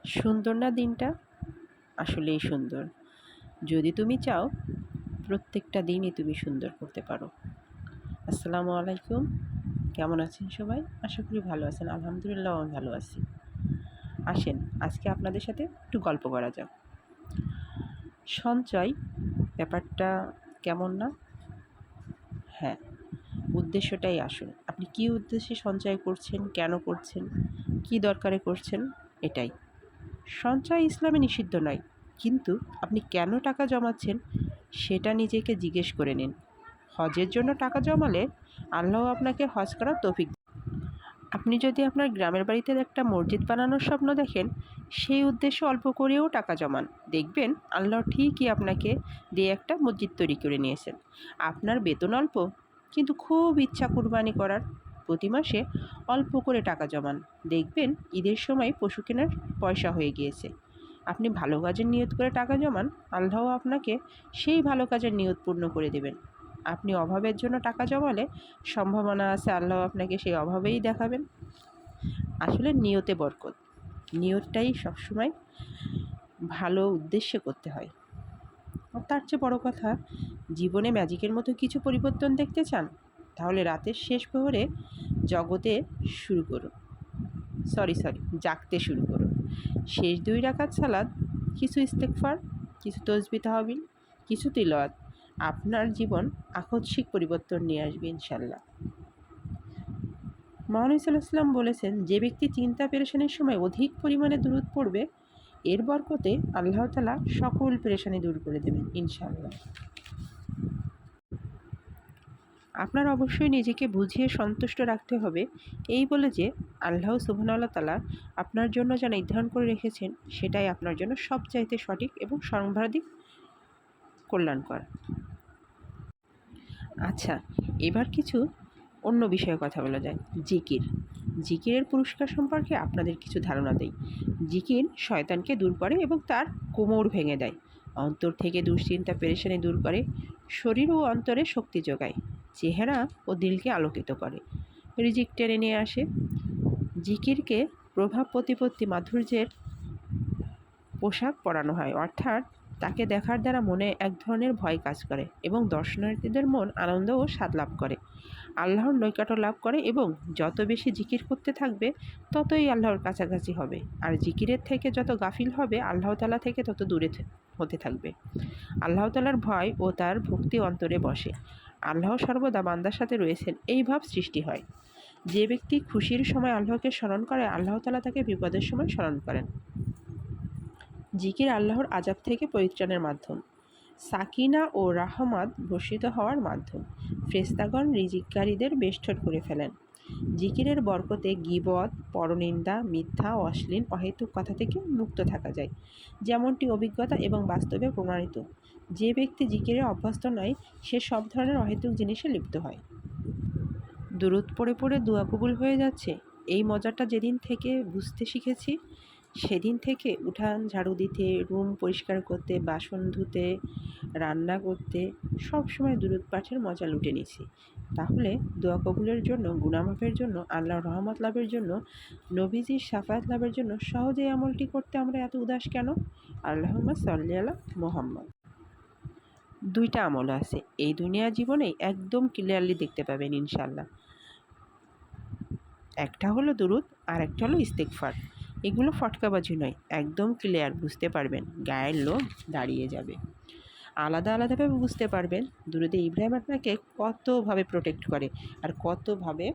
সুন্দর না দিনটা? আসলেই সুন্দর। যদি তুমি চাও প্রত্যেকটা দিনই তুমি সুন্দর করতে পারো। আসসালামু আলাইকুম। কেমন আছেন সবাই? আশা করি ভালো আছেন। আলহামদুলিল্লাহ আমি ভালো আছি। আসেন আজকে আপনাদের সাথে একটু গল্প করা যাক। সঞ্চয় ব্যাপারটা কেমন না? হ্যাঁ, উদ্দেশ্যটাই আসল। আপনি কী উদ্দেশ্যে সঞ্চয় করছেন, কেন করছেন, কী দরকারে করছেন, এটাই। সঞ্চয় ইসলামে নিষিদ্ধ নয়, কিন্তু আপনি কেন টাকা জমাচ্ছেন সেটা নিজেকে জিজ্ঞেস করে নিন। হজের জন্য টাকা জমালে আল্লাহ আপনাকে হজ করার তৌফিক। আপনি যদি আপনার গ্রামের বাড়িতে একটা মসজিদ বানানোর স্বপ্ন দেখেন, সেই উদ্দেশ্যে অল্প করেও টাকা জমান, দেখবেন আল্লাহ ঠিকই আপনাকে দিয়ে একটা মসজিদ তৈরি করে নিয়েছেন। আপনার বেতন অল্প, কিন্তু খুব ইচ্ছা কুরবানি করার, প্রতি মাসে অল্প করে টাকা জমান, দেখবেন ঈদের সময় পশু কেনার পয়সা হয়ে গিয়েছে। আপনি ভালো কাজের নিয়ত করে টাকা জমান, আল্লাহ আপনাকে সেই ভালো কাজের নিয়ত পূর্ণ করে দেবেন। আপনি অভাবের জন্য টাকা জমালে সম্ভাবনা আছে আল্লাহ আপনাকে সেই অভাবেই দেখাবেন। আসলে নিয়তে বরকত। নিয়তটাই সবসময় ভালো উদ্দেশ্যে করতে হয়। আর তার চেয়ে বড় কথা, জীবনে ম্যাজিকের মতো কিছু পরিবর্তন দেখতে চান? তাহলে রাতের শেষ প্রহরে জগতে শুরু করুন জাগতে শুরু করুন। শেষ 2 রাকাত সালাত, কিছু ইস্তেগফার, কিছু তসবিহ তাহবিল, কিছু তিলাওয়াত আপনার জীবন আকস্মিক পরিবর্তন নিয়ে আসবে ইনশাল্লাহ। মহানবী সাল্লাল্লাহু আলাইহি ওয়াসাল্লাম বলেছেন, যে ব্যক্তি চিন্তা পেরেশানির সময় অধিক পরিমাণে দুরূদ পড়বে, এর বরকতে আল্লাহ তাআলা সকল পেরেশানি দূর করে দেবেন ইনশাআল্লাহ। আপনার অবশ্যই নিজেকে বুঝিয়ে সন্তুষ্ট রাখতে হবে, এই বলে যে আল্লাহ সুবহানাহু ওয়া তাআলা আপনার জন্য যা নির্ধারণ করে রেখেছেন সেটাই আপনার জন্য সবচাইতে সঠিক এবং সর্বাধিক কল্যাণকর। আচ্ছা, এবার কিছু অন্য বিষয়ে কথা বলা যায়। জিকির। জিকিরের পুরস্কার সম্পর্কে আপনাদের কিছু ধারণা দেই। জিকির শয়তানকে দূর করে এবং তার কোমর ভেঙে দেয়। অন্তর থেকে দুশ্চিন্তা পেরেশানি দূর করে, শরীর ও অন্তরে শক্তি যোগায়, চেহারা ও দিলকে আলোকিত করে, রিজিক টেনে নিয়ে আসে। জিকিরকে প্রভাব প্রতিপত্তি মাধুর্যের পোশাক পরানো হয়, অর্থাৎ তাকে দেখার দ্বারা মনে এক ধরনের ভয় কাজ করে এবং দর্শনার্থীদের মন আনন্দ ও স্বাদ লাভ করে, আল্লাহর নৈকট্য লাভ করে এবং যত বেশি জিকির করতে থাকবে ততই আল্লাহর কাছাকাছি হবে, আর জিকিরের থেকে যত গাফিল হবে আল্লাহ তাআলা থেকে তত দূরে হতে থাকবে। আল্লাহ তাআলার ভয় ও তার ভক্তি অন্তরে বসে, আল্লাহ সর্বদা বান্দার সাথে রয়েছেন এই ভাব সৃষ্টি হয়। যে ব্যক্তি খুশির সময় আল্লাহকে স্মরণ করে, আল্লাহ তাআলা তাকে বিপদের সময় স্মরণ করেন। জিকির আল্লাহর আযাব থেকে পরিত্রাণের মাধ্যম, সাকিনা ও রাহমাত বর্ষিত হওয়ার মাধ্যম, ফেরেশতাগণ রিজিককারীদের বেষ্টন করে ফেলেন। জিকিরের বরকতে গীবত, পরনিন্দা, মিথ্যা, অশ্লীল, অহেতুক কথা থেকে মুক্ত থাকা যায়, যেমনটি অভিজ্ঞতা এবং বাস্তবে প্রমাণিত। যে ব্যক্তি জিকিরে অভ্যস্ত নয়, সে সব ধরনের অহেতুক জিনিসে লিপ্ত হয়। দুরূদ পড়ে পড়ে দোয়া কবুল হয়ে যাচ্ছে, এই মজাটা যেদিন থেকে বুঝতে শিখেছি, সেদিন থেকে উঠান ঝাড়ু দিতে, রুম পরিষ্কার করতে, বাসন ধুতে, রান্না করতে সব সময় দুরূদ পাঠের মজা লুটে নিছি। তাহলে দোয়া কবুলের জন্য, গুনাহ মাফের জন্য, আল্লাহর রহমত লাভের জন্য, নবীজির শাফায়াত লাভের জন্য সহজে আমলটি করতে আমরা এত উদাস কেন? আল্লাহুম্মা সাল্লি আলা মুহাম্মদ। 2টা আমল আছে, এই দুনিয়া জীবনেই একদম ক্লিয়ারলি দেখতে পাবেন ইনশাআল্লাহ। একটা হলো দুরূদ আর একটা হলো ইস্তেগফার। এগুলো ফটকাবাজি নয়, একদম ক্লিয়ার বুঝতে পারবেন, গায়ের লোম দাঁড়িয়ে যাবে। আলাদা আলাদাভাবে বুঝতে পারবেন দুরূদে ইব্রাহিম আপনাকে কতভাবে প্রোটেক্ট করে আর কতভাবে